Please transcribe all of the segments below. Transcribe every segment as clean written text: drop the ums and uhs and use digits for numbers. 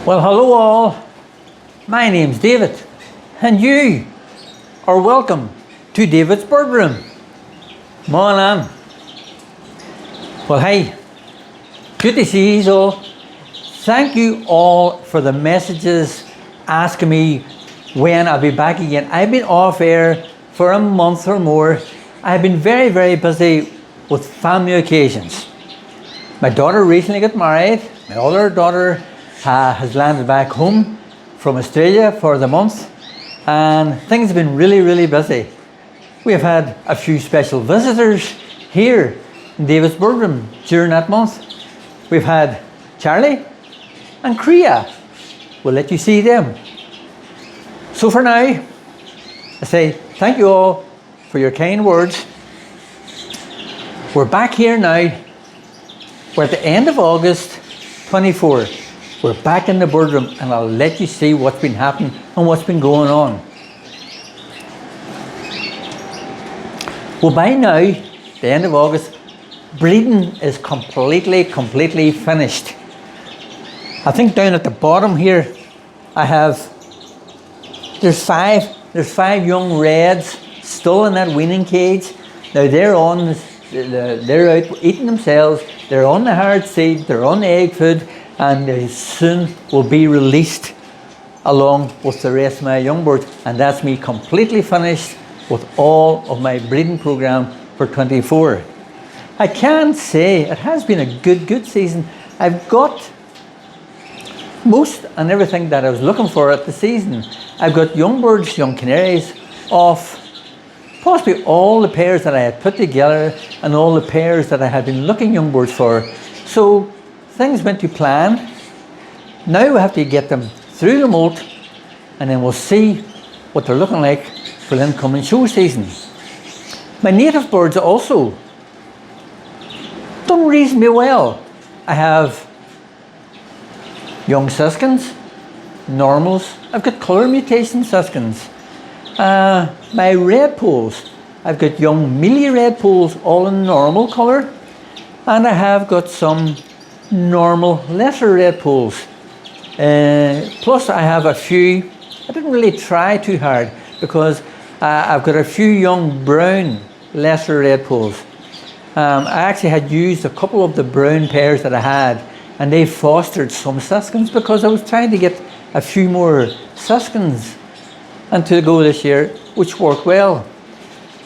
Well, hello all. My name's David, and you are welcome to Davidsbirdroom. Morning. Well, hey, good to see you all. Thank you all for the messages asking me when I'll be back again. I've been off air for a month or more. I've been very, very busy with family occasions. My daughter recently got married. My other daughter has landed back home from Australia for the month, and things have been really, really busy. We have had a few special visitors here in Davidsbirdroom during that month. We've had Charlie and Kriya. We'll let you see them. So for now, I say thank you all for your kind words. We're back here now. We're at the end of August 24. We're back in the birdroom, and I'll let you see what's been happening and what's been going on. Well, by now, the end of August, breeding is completely finished. I think down at the bottom here, there's five young reds still in that weaning cage. Now they're out eating themselves. They're on the hard seed, they're on the egg food, and they soon will be released along with the rest of my young birds. And that's me completely finished with all of my breeding program for 24. I can say it has been a good season. I've got most and everything that I was looking for at the season. I've got young birds, young canaries off possibly all the pairs that I had put together and all the pairs that I had been looking young birds for. So things went to plan. Now we have to get them through the molt, and then we'll see what they're looking like for the incoming show season. My native birds also done reasonably well. I have young siskins, normals. I've got colour mutation siskins. My redpolls, I've got young mealy redpolls all in normal colour, and I have got some normal lesser redpolls. Plus I have a few, I didn't really try too hard because I've got a few young brown lesser redpolls. I actually had used a couple of the brown pairs that I had, and they fostered some siskins because I was trying to get a few more siskins and to go this year, which worked well.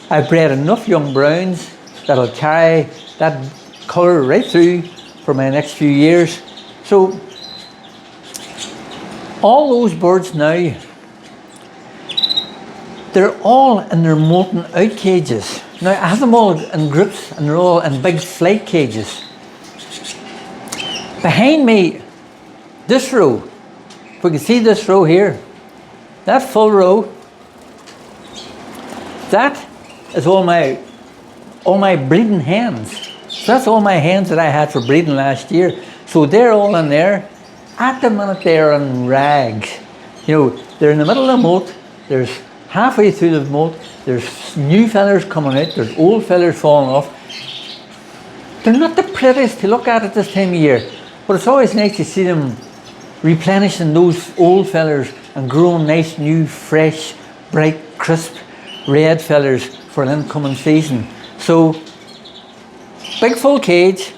I've bred enough young browns that'll carry that colour right through for my next few years. So all those birds now, they're all in their molten out cages. Now I have them all in groups, and they're all in big flight cages. Behind me, this row, if we can see this row here, that full row, that is all my breeding hens. So that's all my hens that I had for breeding last year. So they're all in there. At the minute they're in rags. You know, they're in the middle of the molt. There's halfway through the molt, there's new feathers coming out, there's old feathers falling off. They're not the prettiest to look at this time of year, but it's always nice to see them replenishing those old feathers and growing nice, new, fresh, bright, crisp red feathers for an incoming season. So, big full cage,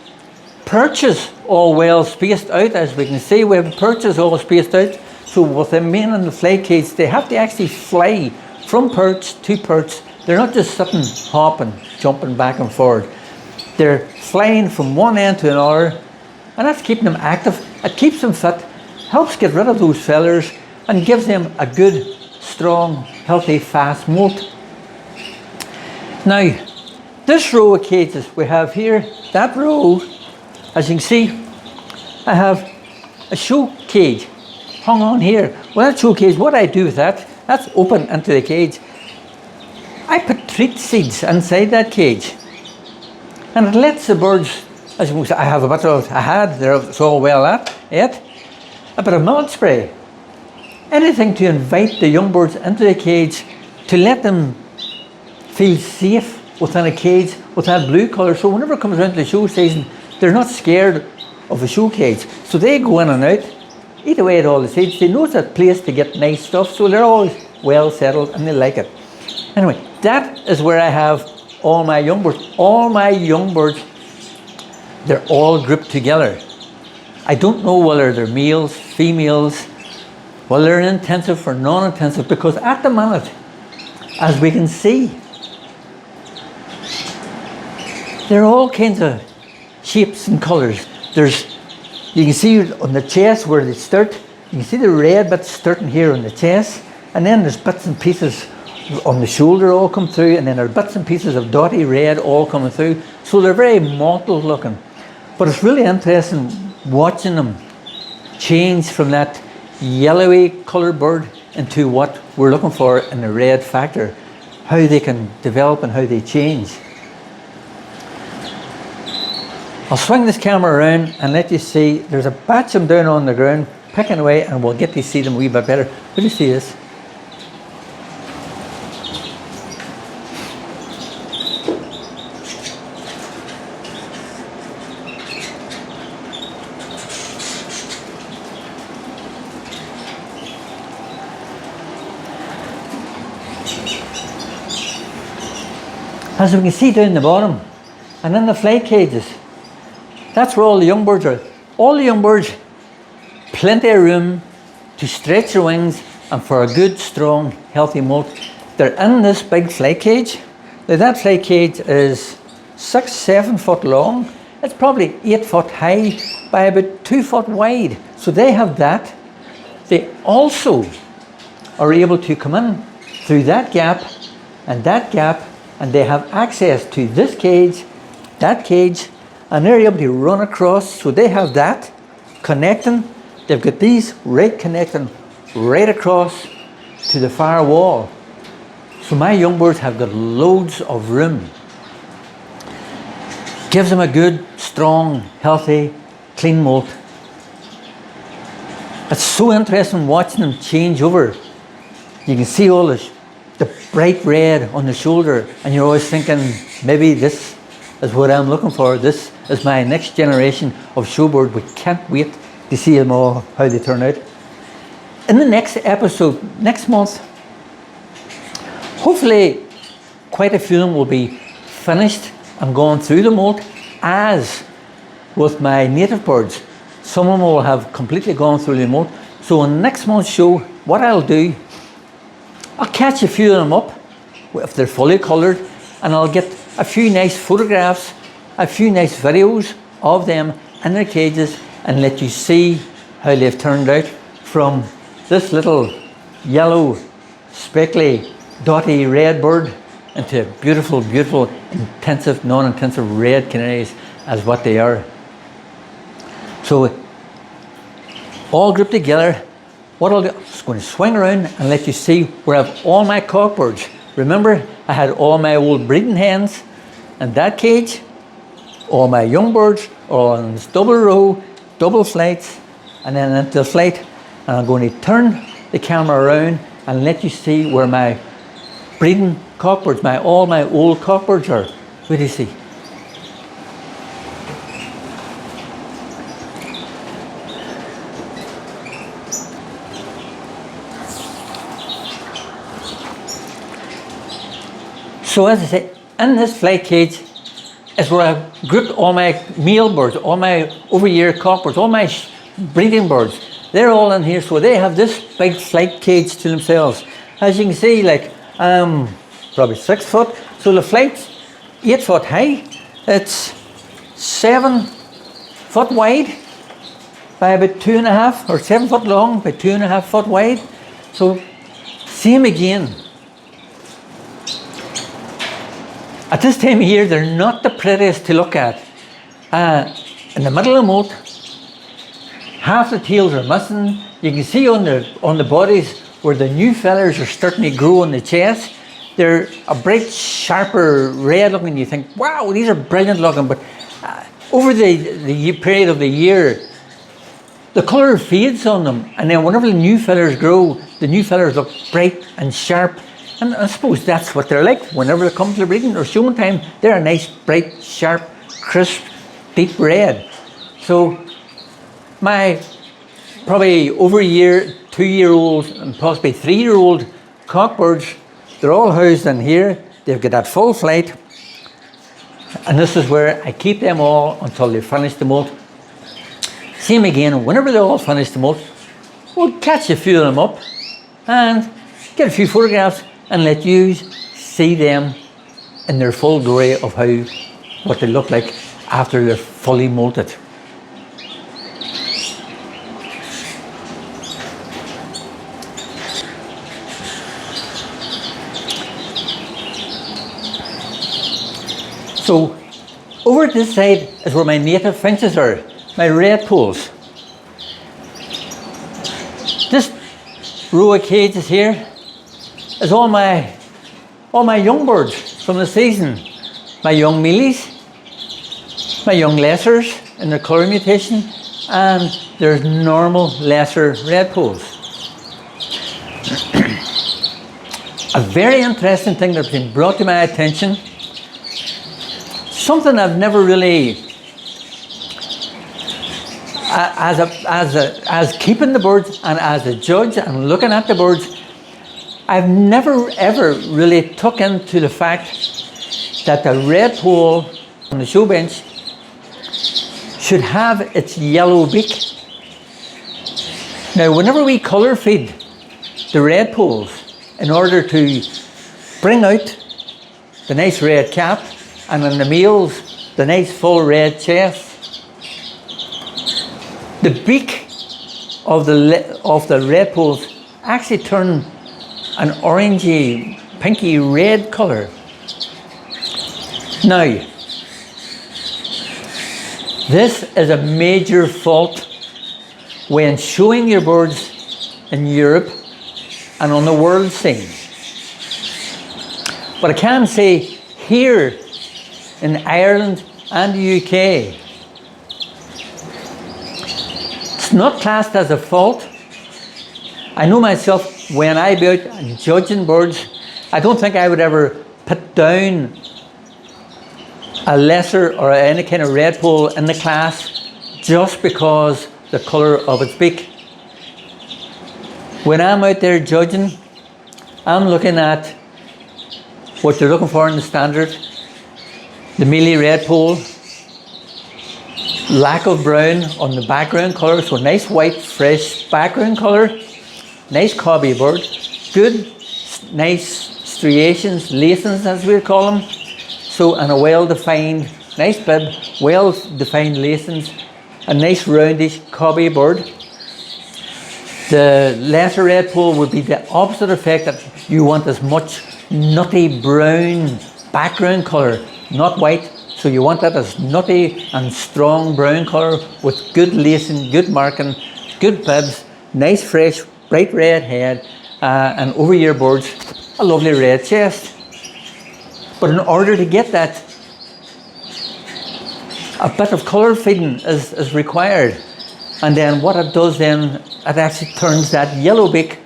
perches all well spaced out. As we can see, we have perches all spaced out. So with the main and the fly cage, they have to actually fly from perch to perch. They're not just sitting, hopping, jumping back and forward. They're flying from one end to another, and that's keeping them active. It keeps them fit, helps get rid of those feathers, and gives them a good, strong, healthy, fast molt. Now, this row of cages we have here, that row, as you can see, I have a show cage hung on here. Well, that show cage, what I do with that, that's open into the cage. I put treat seeds inside that cage, and it lets the birds, as you can see, I have a bit of, it's all well at, a bit of millet spray. Anything to invite the young birds into the cage, to let them feel safe within a cage with that blue colour. So whenever it comes around to the show season, they're not scared of a show cage. So they go in and out eat away at all the seeds. They know it's a place to get nice stuff, so they're always well settled and they like it. Anyway, that is where I have all my young birds. All my young birds, they're all grouped together. I don't know whether they're males, females, whether they're intensive or non-intensive, because at the minute, as we can see, there are all kinds of shapes and colours. You can see on the chest where they start, you can see the red bits starting here on the chest, and then there's bits and pieces on the shoulder all come through, and then there are bits and pieces of dotty red all coming through. So they're very mottled looking. But it's really interesting watching them change from that yellowy coloured bird into what we're looking for in the red factor, how they can develop and how they change. I'll swing this camera around and let you see. There's a batch of them down on the ground picking away, and we'll get to see them a wee bit better. Will you see this? As we can see down the bottom, and in the flight cages, that's where all the young birds are. All the young birds, plenty of room to stretch their wings and for a good, strong, healthy molt. They're in this big flight cage. Now that flight cage is 6-7 foot long. It's probably 8 foot high by about 2 foot wide. So they have that. They also are able to come in through that gap, and they have access to this cage, that cage, and they're able to run across. So they have that connecting. They've got these right connecting right across to the far wall. So my young birds have got loads of room. Gives them a good, strong, healthy, clean molt. It's so interesting watching them change over. You can see all this, the bright red on the shoulder, and you're always thinking, maybe this is what I'm looking for. This is my next generation of showbird. We can't wait to see them all, how they turn out. In the next episode, next month, hopefully quite a few of them will be finished and gone through the molt, as with my native birds. Some of them will have completely gone through the molt. So in next month's show, what I'll do, I'll catch a few of them up if they're fully coloured, and I'll get a few nice photographs, a few nice videos of them in their cages, and let you see how they've turned out from this little yellow, speckly, dotty red bird into beautiful, beautiful, intensive, non-intensive red canaries as what they are. So all grouped together, what I'll do, I'm just going to swing around and let you see where I have all my cockbirds. Remember, I had all my old breeding hens in that cage, all my young birds all on this double row, double flights, and then into the flight. And I'm going to turn the camera around and let you see where my breeding cockbirds, all my old cockbirds are. What do you see? So as I say, in this flight cage is where I've grouped all my male birds, all my over-year cockbirds, all my breeding birds. They're all in here, so they have this big flight cage to themselves. As you can see, like probably 6 foot. So the flight's 8 foot high. It's 7 foot wide by about 2.5, or 7 foot long by 2.5 foot wide. So same again. At this time of year, they're not the prettiest to look at. In the middle of the molt, half the tails are missing. You can see on the bodies where the new feathers are starting to grow on the chest. They're a bright, sharper red looking. You think, wow, these are brilliant looking. But over the period of the year, the colour fades on them. And then whenever the new feathers grow, the new feathers look bright and sharp. And I suppose that's what they're like. Whenever it comes to breeding or showing time, they're a nice, bright, sharp, crisp, deep red. So my probably over a year, 2-year-old and possibly 3-year-old cockbirds. They're all housed in here. They've got that full flight. And this is where I keep them all until they finish the molt. Same again, whenever they all finish the molt, we'll catch a few of them up and get a few photographs and let you see them in their full glory of what they look like after they're fully molted. So over this side is where my native finches are, my redpolls. This row of cages here is all my young birds from the season. My young mealies, my young lessers in their colour mutation, and there's normal lesser redpolls. A very interesting thing that's been brought to my attention, something I've never really, as keeping the birds and as a judge and looking at the birds, I've never ever really took into the fact that the redpoll on the show bench should have its yellow beak. Now, whenever we colour feed the redpolls in order to bring out the nice red cap, and in the males, the nice full red chest, the beak of the redpolls actually turn an orangey, pinky red colour. Now, this is a major fault when showing your birds in Europe and on the world scene. But I can say here in Ireland and the UK, it's not classed as a fault. I know myself, when I be out and judging birds, I don't think I would ever put down a lesser or any kind of redpoll in the class just because the colour of its beak. When I'm out there judging, I'm looking at what you're looking for in the standard, the mealy redpoll, lack of brown on the background colour, so nice white fresh background colour, nice cobby bird, good nice striations, lacings as we call them, so, and a well-defined, nice bib, well-defined lacings, a nice roundish cobby bird. The lesser redpoll would be the opposite effect, that you want as much nutty brown background colour, not white, so you want that as nutty and strong brown colour with good lacing, good marking, good bibs, nice fresh bright red head, and over ear birds, a lovely red chest. But in order to get that, a bit of colour feeding is required. And then what it does then, it actually turns that yellow beak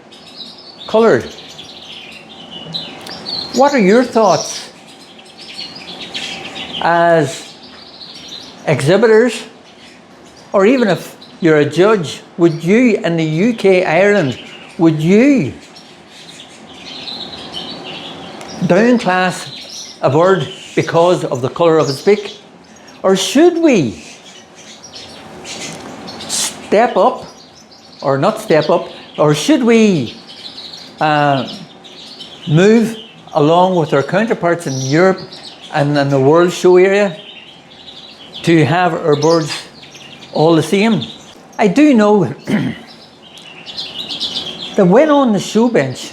coloured. What are your thoughts as exhibitors, or even if you're a judge, would you in the UK, Ireland, would you downclass a bird because of the colour of its beak? Or should we step up, or not step up, or should we move along with our counterparts in Europe and in the world show area to have our birds all the same? I do know that when on the show bench,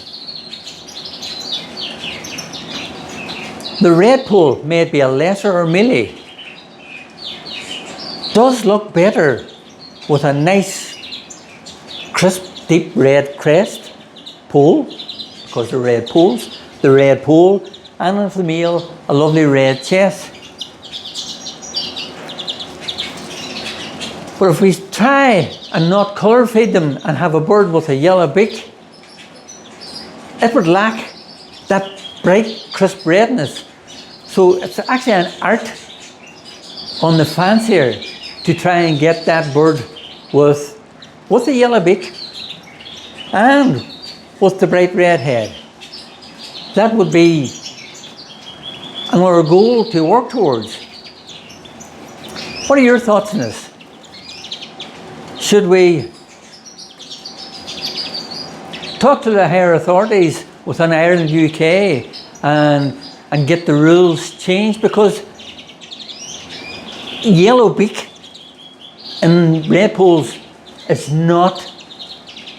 the redpoll, may it be a lesser or mealy, does look better with a nice crisp deep red crest pole, because they're redpolls, the red pole, and of the male a lovely red chest. But if we try and not colour feed them and have a bird with a yellow beak, it would lack that bright crisp redness. So it's actually an art on the fancier to try and get that bird with with the yellow beak and with the bright red head. That would be another goal to work towards. What are your thoughts on this? Should we talk to the higher authorities within Ireland, UK, and get the rules changed? Because yellow beak in redpolls is not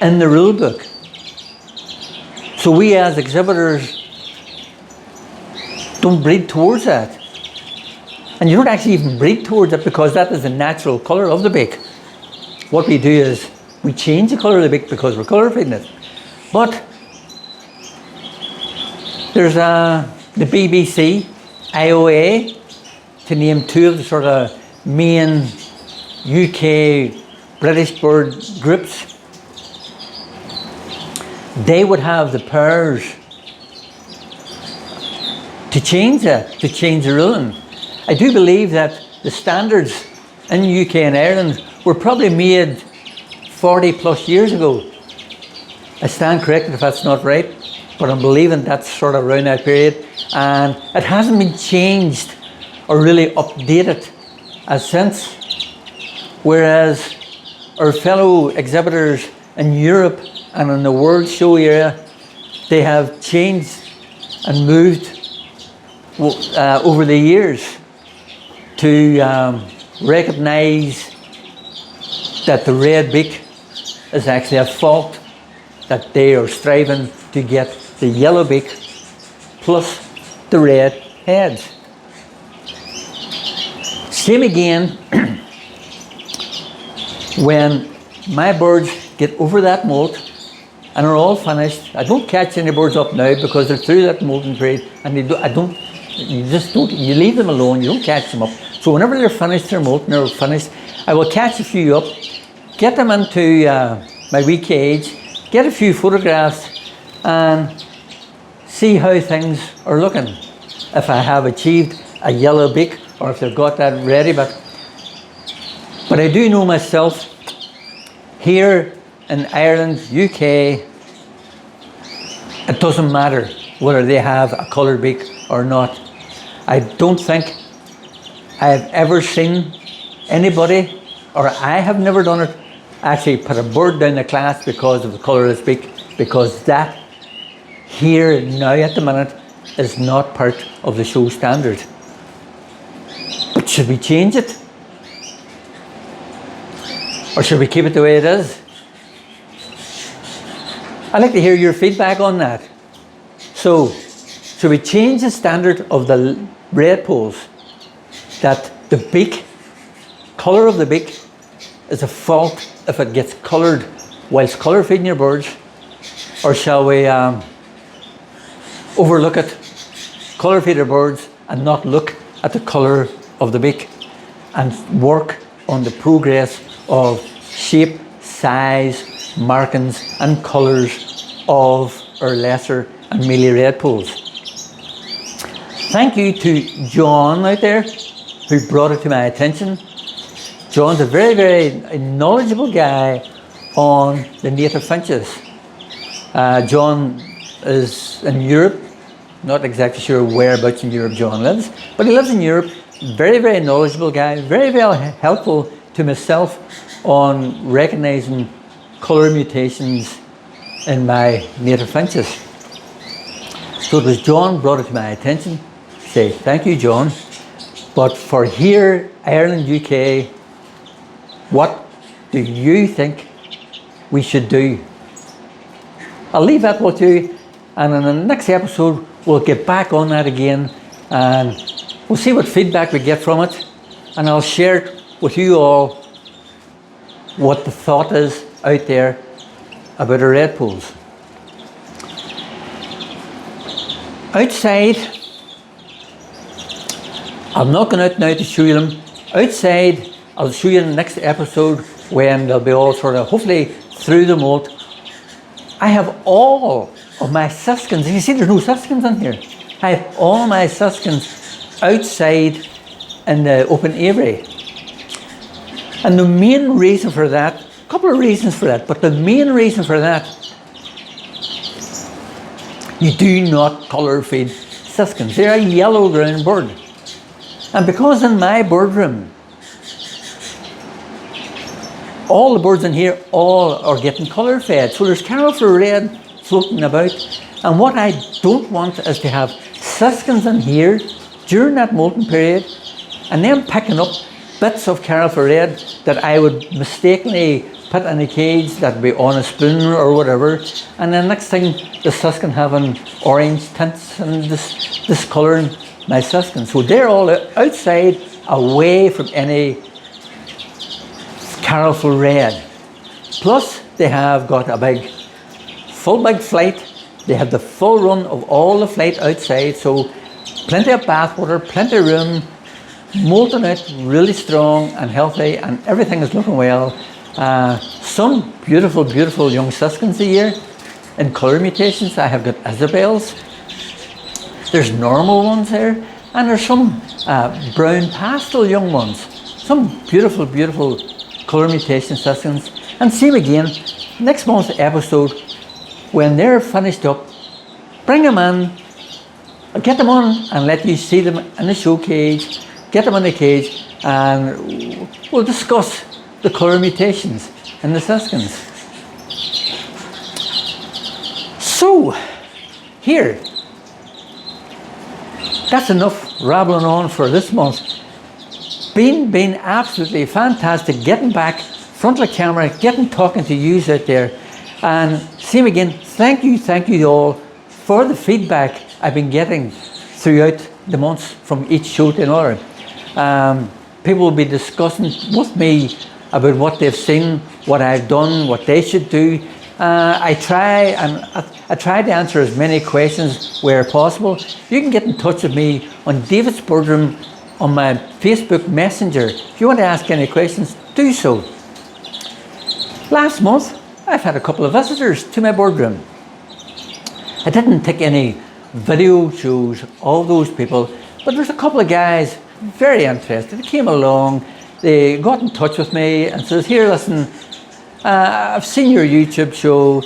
in the rule book. So we as exhibitors don't breed towards that. And you don't actually even breed towards it because that is the natural colour of the beak. What we do is we change the colour of the beak because we're colour feeding it. But there's the BBC, IOA, to name two of the sort of main UK British bird groups. They would have the powers to change that, to change the ruling. I do believe that the standards in the UK and Ireland were probably made 40 plus years ago. I stand corrected if that's not right, but I'm believing that's sort of around that period, and it hasn't been changed or really updated as since. Whereas our fellow exhibitors in Europe and in the World Show area, they have changed and moved over the years to recognise that the red beak is actually a fault, that they are striving to get the yellow beak plus the red heads. Same again when my birds get over that molt and are all finished. I don't catch any birds up now because they're through that molting period, and you leave them alone, you don't catch them up. So whenever they're finished their molt and they're finished, I will catch a few up, get them into my wee cage, get a few photographs and see how things are looking. If I have achieved a yellow beak or if they've got that ready. But I do know myself, here in Ireland, UK, it doesn't matter whether they have a coloured beak or not. I don't think I've ever seen anybody, or I have never done it, actually put a bird down the class because of the colour of its beak, because that here now at the minute is not part of the show standard. But should we change it? Or should we keep it the way it is? I'd like to hear your feedback on that. So, should we change the standard of the redpolls, that the beak, colour of the beak, is a fault if it gets coloured whilst colour feeding your birds? Or shall we overlook it, colour feed our birds and not look at the colour of the beak and work on the progress of shape, size, markings and colours of our lesser and mealy redpolls? Thank you to John out there who brought it to my attention. John's a very, very knowledgeable guy on the native finches. John is in Europe, not exactly sure whereabouts in Europe John lives, but he lives in Europe. Very, very knowledgeable guy, very, very helpful to myself on recognising colour mutations in my native finches. So it was John brought it to my attention. Say thank you, John. But for here, Ireland, UK, what do you think we should do? I'll leave that with you, and in the next episode we'll get back on that again and we'll see what feedback we get from it, and I'll share it with you all what the thought is out there about our redpolls. Outside, I'm not going out now to show you them. Outside, I'll show you in the next episode when they'll be all sort of hopefully through the molt. I have all of my siskins. You see there's no siskins in here. I have all my siskins outside in the open aviary. And the main reason for that a couple of reasons for that, but the main reason for that, you do not colour feed siskins. They're a yellow-ground bird. And because in my birdroom, all the birds in here all are getting colour fed. So there's carafer red floating about. And what I don't want is to have siskins in here during that molting period and then picking up bits of carafer red that I would mistakenly put in a cage that would be on a spoon or whatever. And then next thing, the siskin having orange tints and discolouring my siskins. So they're all outside, away from any carafer red. Plus, they have got a full big flight. They have the full run of all the flight outside, so plenty of bathwater, plenty of room, molting out really strong and healthy, and everything is looking well. Some beautiful, beautiful young siskins a year in colour mutations. I have got Isabels. There's normal ones there, and there's some brown pastel young ones. Some beautiful, beautiful colour mutation siskins. And same again, next month's episode, when they're finished up, bring them in, get them on and let you see them in the show cage, get them in the cage, and we'll discuss the colour mutations in the siskins. So, here, that's enough rambling on for this month. Been absolutely fantastic getting back front of the camera, talking to you out there. And same again, thank you all for the feedback I've been getting throughout the months from each show to another. People will be discussing with me about what they've seen, what I've done, what they should do. I try to answer as many questions where possible. You can get in touch with me on Davidsbirdroom on my Facebook Messenger. If you want to ask any questions, do so. Last month, I've had a couple of visitors to my birdroom. I didn't take any video shows of those people, but there's a couple of guys very interested. They came along, they got in touch with me and says, here, listen, I've seen your YouTube show,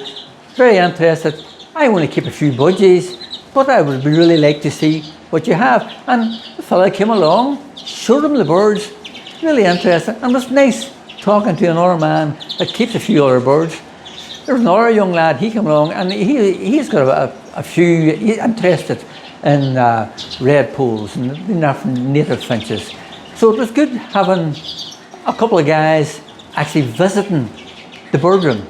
very interested. I want to keep a few budgies, but I would really like to see what you have. And the fella came along, showed him the birds, really interested, and it was nice talking to another man that keeps a few other birds. There was another young lad, he came along, and he's got a few, he's interested in Redpolls and Native Finches. So it was good having a couple of guys actually visiting the birdroom.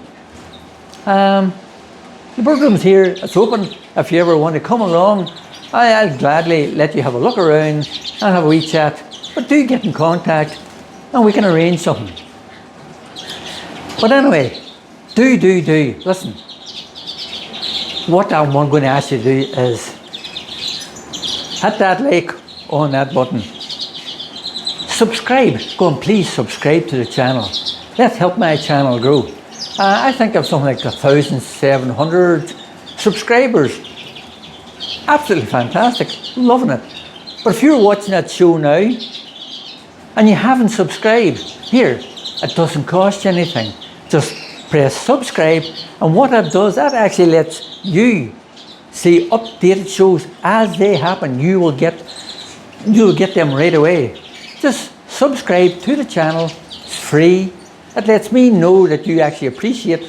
The birdroom's here, it's open. If you ever want to come along, I'll gladly let you have a look around and have a wee chat. But do get in contact and we can arrange something. But anyway, do. Listen, what I'm going to ask you to do is hit that like on that button. Subscribe. Go and please subscribe to the channel. Let's help my channel grow. I think I've something like 1,700 subscribers. Absolutely fantastic. Loving it. But if you're watching that show now and you haven't subscribed, here, it doesn't cost you anything. Just press subscribe, and what that does, that actually lets you see updated shows as they happen. You'll get them right away. Just subscribe to the channel. It's free. It lets me know that you actually appreciate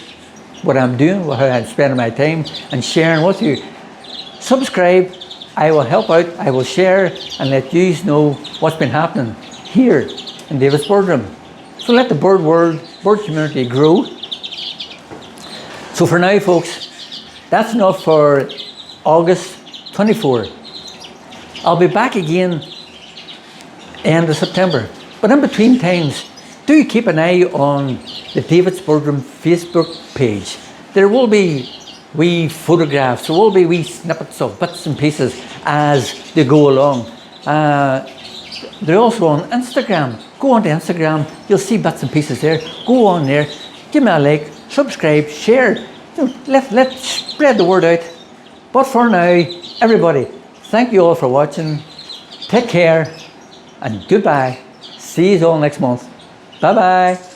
what I'm doing, how I'm spending my time and sharing with you. Subscribe. I will help out. I will share and let you know what's been happening here in Davidsbirdroom. So let the bird world, bird community grow. So for now, folks, that's enough for August 24. I'll be back again end of September. But in between times, do keep an eye on the Davidsbirdroom Facebook page. There will be wee photographs, there will be wee snippets of bits and pieces as they go along. They're also on Instagram. Go on to Instagram, you'll see bits and pieces there. Go on there, give me a like, subscribe, share. Let's spread the word out. But for now, everybody, thank you all for watching. Take care and goodbye. See you all next month. Bye bye.